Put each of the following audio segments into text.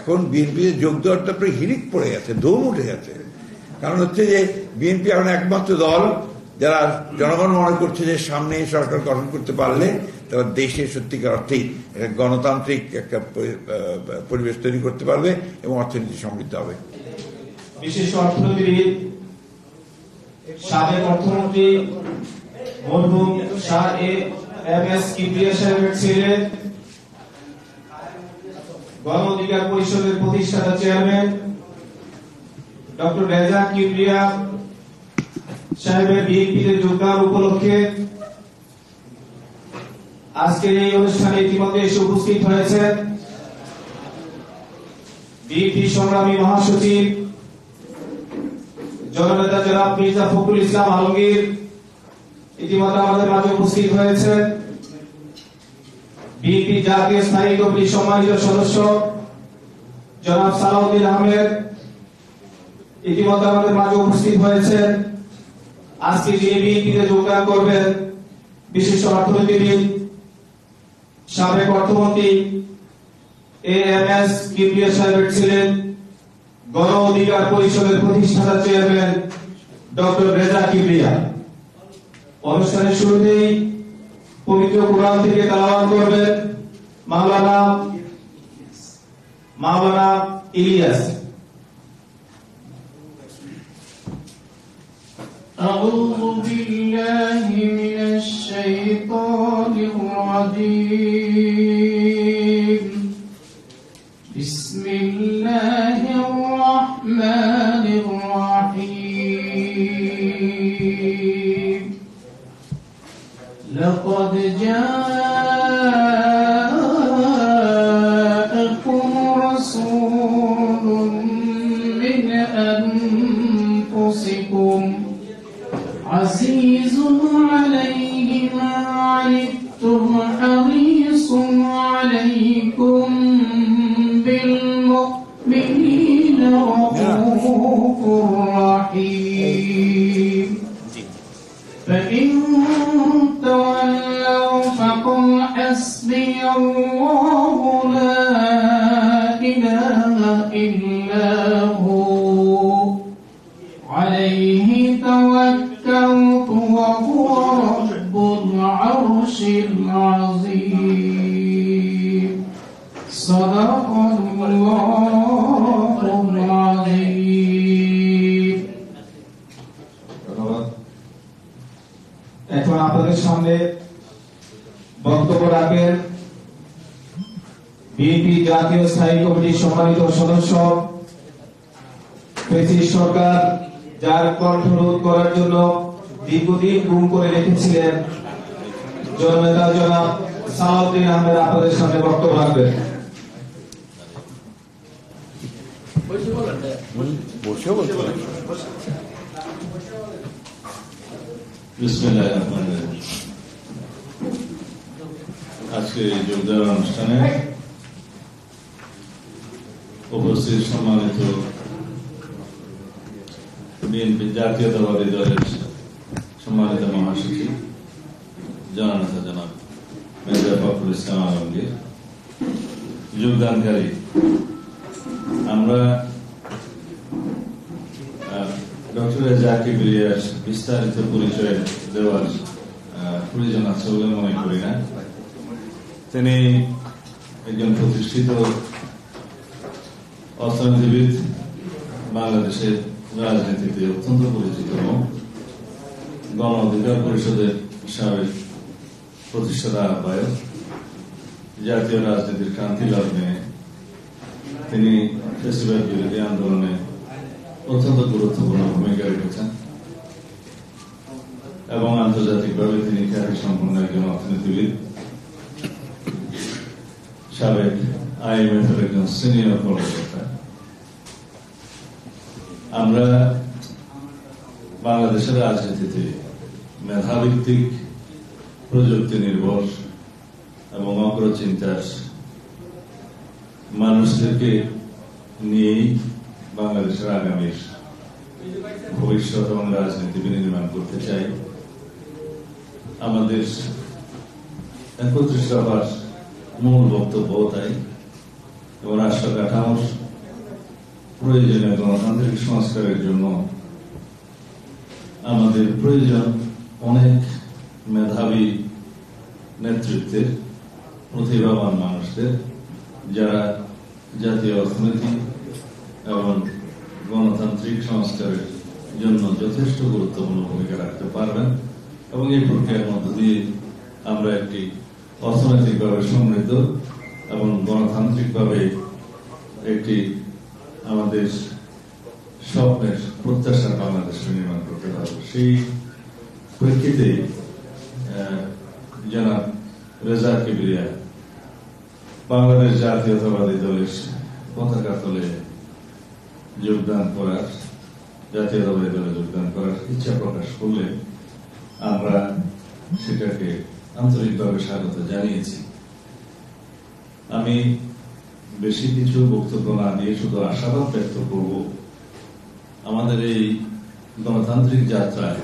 এখন বিএনপিতে যোগ দেওয়াটা প্রায় হিড়িক পড়ে গেছে, ধুম উঠে গেছে। কারণ হচ্ছে যে বিএনপি এখন একমাত্র দল যারা জনগণ মনে করছে যে সামনে সরকার গঠন করতে পারলে তারা দেশে সত্যিকার অর্থেই একটা গণতান্ত্রিক একটা পরিবেশ তৈরি করতে পারবে এবং অর্থনীতি সমৃদ্ধ হবে। বিশেষ অর্থনীতিবিদ সাবেক অর্থমন্ত্রী মরহুম শাহ এম.এস. কিবরিয়া সাহেবের ছেলে, গণ অধিকার পরিষদের প্রতিষ্ঠাতা চেয়ারম্যান ডক্টর রেজা কিবরিয়া সাহেবের বিএনপিতে যোগদান উপলক্ষে আজকের এই অনুষ্ঠানে ইতিমধ্যে এসে উপস্থিত হয়েছেন বিএনপি সংগ্রামী মহাসচিব জননেতা জনাব মির্জা ফখরুল ইসলাম আলমগীর ইতিমধ্যে আমাদের মাঝে উপস্থিত হয়েছেন। বিএনপি জাতীয় স্থায়ী কমিটির সম্মানিত সদস্য জনাব সালাউদ্দিন আহমেদ ইতিমধ্যে আমাদের মাঝে উপস্থিত হয়েছেন। আজকে যিনি বিএনপিতে যোগদান করবেন বিশিষ্ট অর্থনীতিবিদ সাবেক অর্থমন্ত্রী এম.এস. কিবরিয়া সাহেবের ছিলেন গণ অধিকার পরিষদের প্রতিষ্ঠাতা চেয়ারম্যান ডক্টর রেজা কিবরিয়া। অনুষ্ঠানের শুরুতেই পবিত্র কোরআন থেকে তেলাওয়াত করবেন মাওলানা ইলিয়াস। أعوذ بالله من الشيطان الرجيم بسم الله الرحمن الرحيم لقد جاءكم رسول من أنفسكم عزيز عليه ما عنتم حريص عليكم بالمؤمنين رؤوف رحيم فإن تولوا فقل حسبي الله لا إله إلا هو عليه توكلت وهو رب العرش العظيم صدق الله العظيم। এখন আপনাদের সামনে বক্তব্য রাখবেন বিএনপি জাতীয় স্থায়ী কমিটির সম্মানিত সদস্য, ফ্যাসিস্ট সরকার যার কণ্ঠরোধ করার জন্য দীর্ঘদিন গুম করে রেখেছিলেন জননেতা জনাব সালাউদ্দিন আহমেদ আপনাদের সামনে বক্তব্য রাখবেন। বিসমিল্লাহির রহমানির রহিম। আজকে যোগদান অনুষ্ঠানে উপস্থিত সম্মানিত বিএনপি জাতীয়তাবাদী দলের সম্মানিত মহাসচিব জননেতা জনাব মির্জা ফখরুল ইসলাম আলমগীর, যোগদানকারী, আমরা ডক্টর রেজা কিবরিয়ার বিস্তারিত পরিচয় দেওয়ার প্রয়োজন আছে বলে মনে করি না। তিনি একজন প্রতিষ্ঠিত অর্থনীতিবিদ, বাংলাদেশের রাজনীতিতে অত্যন্ত পরিচিত, গণ অধিকার পরিষদের সাবেক প্রতিষ্ঠাতা আহ্বায়ক, জাতীয় রাজনীতির ক্রান্তি লগ্নে তিনি ফ্যাসিবাদ বিরোধী আন্দোলনে অত্যন্ত গুরুত্বপূর্ণ ভূমিকা রেখেছেন এবং আন্তর্জাতিকভাবে তিনি খ্যাতি সম্পন্ন একজন অর্থনীতিবিদ, সাবেক IMF এর একজন সিনিয়র কর্মকর্তা। আমরা বাংলাদেশের রাজনীতিতে মেধাভিত্তিক, প্রযুক্তি নির্ভর এবং অগ্রচিন্তার মানুষদেরকে নিয়েই বাংলাদেশের আগামীর ভবিষ্যৎ এবং রাজনীতি বিনির্মাণ করতে চাই। আমাদের 31 দফার মূল বক্তব্য তাই এবং রাষ্ট্র কাঠামোর প্রয়োজনীয় গণতান্ত্রিক সংস্কারের জন্য আমাদের প্রয়োজন অনেক মেধাবী নেতৃত্বের, প্রতিভাবান মানুষদের, যারা জাতীয় অর্থনীতি এবং গণতান্ত্রিক সংস্কারের জন্য যথেষ্ট গুরুত্বপূর্ণ ভূমিকা রাখতে পারবেন এবং এই প্রক্রিয়ার মধ্য দিয়ে আমরা একটি অর্থনৈতিকভাবে সমৃদ্ধ এবং গণতান্ত্রিকভাবে একটি আমাদের স্বপ্নের প্রত্যাশার বাংলাদেশ নির্মাণ করতে পারব। সেই প্রেক্ষিতে জনাব রেজা কিবরিয়া বাংলাদেশ জাতীয়তাবাদী দলের পতাকা তলে যোগদান করার, জাতীয়তাবাদী দলে যোগদান করার ইচ্ছা প্রকাশ করলে আমরা সেটাকে আন্তরিকভাবে স্বাগত জানিয়েছি। আমি বেশি কিছু বক্তব্য না দিয়ে শুধু আশাবাদ ব্যক্ত করব, আমাদের এই গণতান্ত্রিক যাত্রায়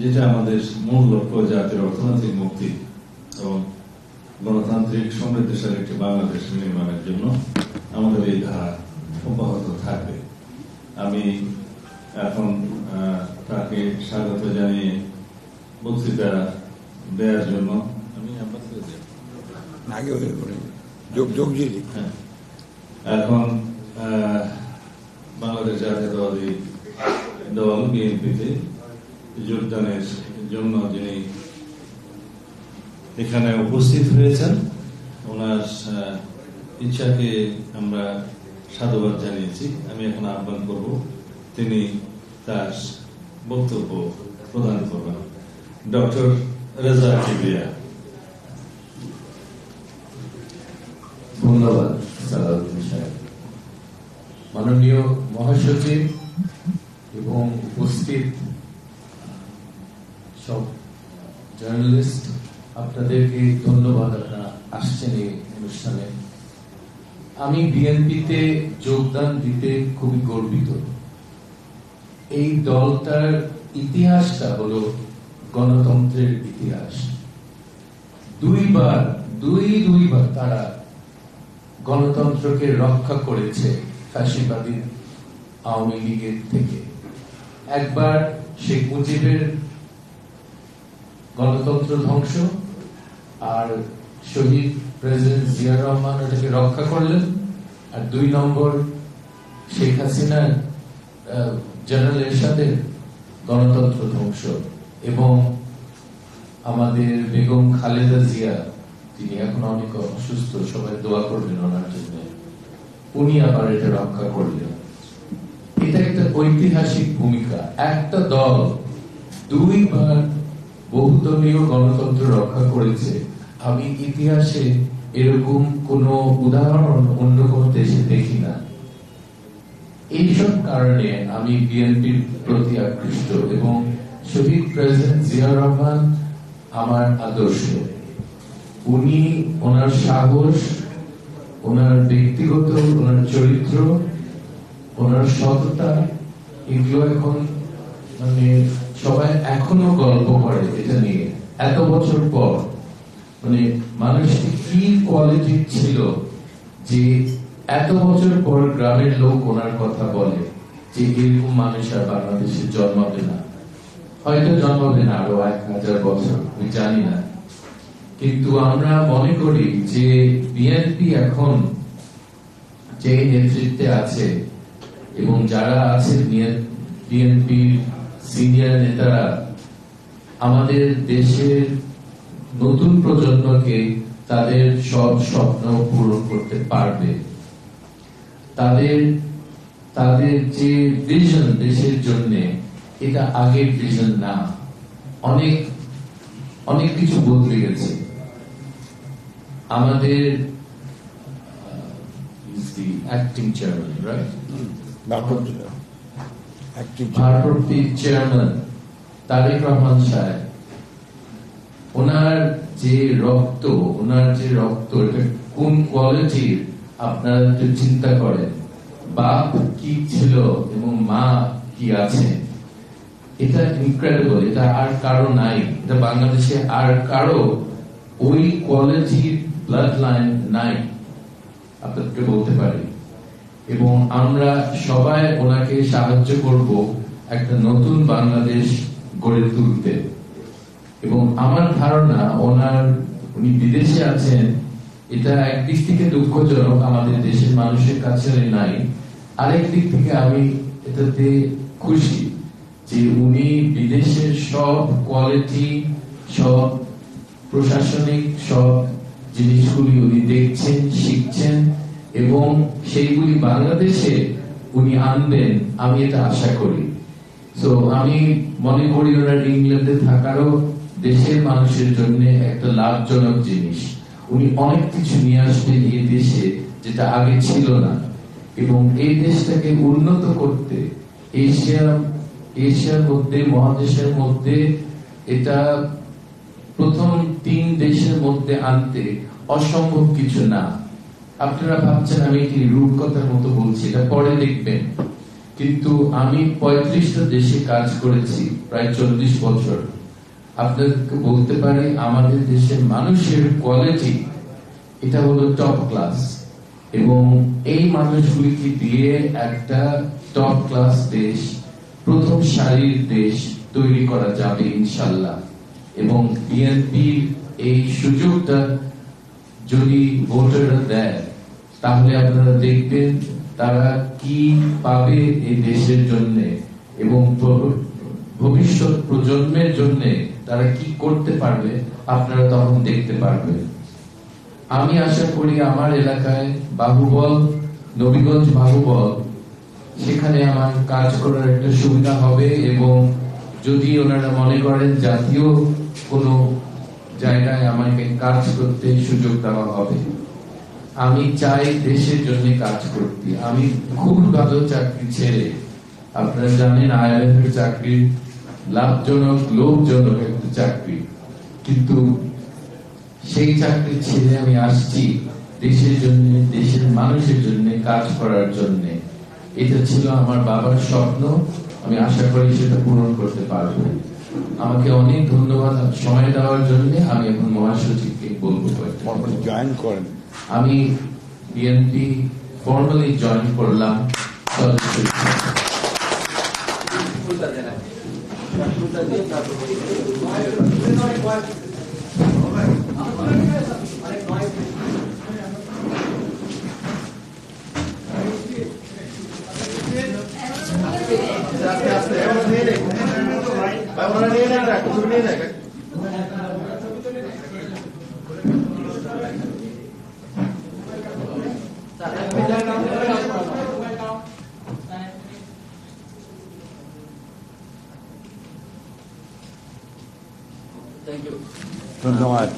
যেটা আমাদের মূল লক্ষ্য, জাতির অর্থনৈতিক মুক্তি এবং গণতান্ত্রিক সমৃদ্ধশালী একটি বাংলাদেশ নির্মাণের জন্য আমাদের এই ধারা অব্যাহত থাকবে। আমি এখন তাকে স্বাগত জানিয়ে বক্তৃতা দেওয়ার জন্য আমি এখন বাংলাদেশ জাতীয়তাবাদী দল বিএনপিতে যোগদানের জন্য যিনি এখানে উপস্থিত হয়েছেন, ওনার ইচ্ছাকে আমরা সাধুবাদ জানিয়েছি। আমি এখন আহ্বান করব তিনি তার বক্তব্য প্রদান করবেন। ডক্টর রেজা কিবরিয়া। ধন্যবাদ সালাউদ্দিন সাহেব। মাননীয় মহাসচিব এবং উপস্থিত সব জার্নালিস্ট, আপনাদেরকে ধন্যবাদ, আপনারা আসছেন এই অনুষ্ঠানে। আমি বিএনপিতে যোগদান দিতে খুবই গর্বিত। এই দলটার ইতিহাসটা হলো গণতন্ত্রের ইতিহাস। দুইবার তারা গণতন্ত্রকে রক্ষা করেছে ফ্যাসিবাদী আওয়ামী লীগের থেকে। একবার শেখ মুজিবের গণতন্ত্র ধ্বংস, আর শহীদ প্রেসিডেন্ট জিয়াউর রহমান ওটাকে রক্ষা করলেন। আর 2 নম্বর শেখ হাসিনা জেনারেল এরশাদের গণতন্ত্র ধ্বংস, এবং আমাদের বেগম খালেদা জিয়া, তিনি এখন অনেক অসুস্থ, সবাই দোয়া করবেন ওনার জন্য, উনি আবার এটা রক্ষা করলেন। এটা একটা ঐতিহাসিক ভূমিকা। একটা দল 2 বার বহুদলীয় গণতন্ত্র রক্ষা করেছে। আমি ইতিহাসে এরকম কোন উদাহরণ অন্য কোন দেশে দেখি না। এইসব কারণে আমি বিএনপির প্রতি আকৃষ্ট, এবং শহীদ প্রেসিডেন্ট জিয়াউর রহমান আমার আদর্শ। উনি ওনার সাহস, ওনার ব্যক্তিগত, ওনার চরিত্র, ওনার সততা, এগুলো এখন মানে সবাই এখনো গল্প করে এটা নিয়ে। এত বছর পর মানে মানুষটি কি কোয়ালিটি ছিল যে এত বছর পর গ্রামের লোক ওনার কথা বলে যে এরকম মানুষ আর বাংলাদেশে জন্মাবে না, হয়তো জন্মাবে না আরো 1000 বছর, আমি জানি না। কিন্তু আমরা মনে করি যে বিএনপি এখন যে নেতৃত্বে আছে এবং যারা আছে বিএনপির সিনিয়র নেতারা আমাদের দেশের নতুন প্রজন্মকে তাদের সব স্বপ্ন পূরণ করতে পারবে। তাদের যে ভিশন দেশের জন্য, এটা আগের ভিশন না। অনেক কিছু বদলে গেছে। আমাদের অ্যাক্টিং চেয়ারম্যান, রাইট, ভারপ্রাপ্ত চেয়ারম্যান তারেক রহমান সাহেব, ওনার যে রক্ত এটা কোন কোয়ালিটির আপনারা একটু চিন্তা করেন। বাপ কি ছিল এবং মা কি আছে, এটা ইনক্রেডিবল। এটা আর কারো নাই, এটা বাংলাদেশে আর কারো ওই কোয়ালিটির ব্লাড লাইন নাই। আপনাদেরকে বলতে পারি, এবং আমরা সবাই ওনাকে সাহায্য করব একটা নতুন বাংলাদেশ গড়ে তুলতে। এবং আমার ধারণা উনি বিদেশে আছেন, এটা একদিক থেকে দুঃখজনক, আমাদের দেশের মানুষের কাছে নাই। আরেক দিক থেকে আমি এটাতে খুশি যে উনি বিদেশের সব কোয়ালিটি, সব প্রশাসনিক সব জিনিসগুলি উনি দেখছেন, শিখছেন, এবং সেইগুলি বাংলাদেশে উনি আনবেন, আমি এটা আশা করি। তো আমি মনে করি ওনার ইংল্যান্ডে থাকারও দেশের মানুষের জন্য একটা লাভজনক জিনিস। উনি অনেক কিছু নিয়ে আসবেন এই দেশে যেটা আগে ছিল না, এবং এই দেশটাকে উন্নত করতে এশিয়ার মধ্যে, মহাদেশের মধ্যে এটা প্রথম 3 দেশের মধ্যে আনতে অসম্ভব কিছু না। আপনারা ভাবছেন আমি কি রূপকথার মতো বলছি, এটা পরে দেখবেন, কিন্তু আমি 35টা দেশে কাজ করেছি প্রায় 40 বছর। আপনাদেরকে বলতে পারি আমাদের দেশের মানুষের কোয়ালিটি এটা হলো টপ ক্লাস, এবং এই মানুষগুলিকে দিয়ে একটা টপ ক্লাস দেশ, প্রথম সারির দেশ তৈরি করা যাবে ইনশাল্লাহ। এবং বিএনপি এই সুযোগটা যদি ভোটাররা দেয়, তাহলে আপনারা দেখবেন তারা কি পাবে এই দেশের জন্য, এবং ভবিষ্যৎ প্রজন্মের জন্য তারা কি করতে পারবে, আপনারা তখন দেখতে পারবেন। আমি আশা করি আমার এলাকায় বাহুবল, নবীগঞ্জ বাহুবল, সেখানে আমার কাজ করার একটা সুবিধা হবে, এবং যদি ওনারা মনে করেন জাতীয় কোনো জায়গায় আমাকে কাজ করতে সুযোগ দেওয়া হবে, আমি চাই দেশের জন্য কাজ করতে। আমি খুব ভালো চাকরি ছেড়ে, আপনারা জানেন আইএলএফ এর চাকরি লাভজনক, লোভজনক একটা চাকরি, কিন্তু সেই চাকরি ছেড়ে আমি আসছি দেশের জন্য, দেশের মানুষের জন্য কাজ করার জন্য। এটা ছিল আমার বাবার স্বপ্ন, আমি আশা করি সেটা পূরণ করতে পারবো। আমাকে অনেক ধন্যবাদ সময় দেওয়ার জন্য। আমি এখন মহাসচিবকে বলবো জয়েন করেন। আমি বিএনপি ফর্মালি জয়েন করলাম সদস্য। ধন্যবাদ।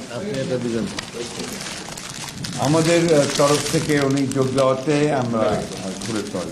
আমাদের তরফ থেকে উনি যোগ দেওয়াতে আমরা পুরস্কার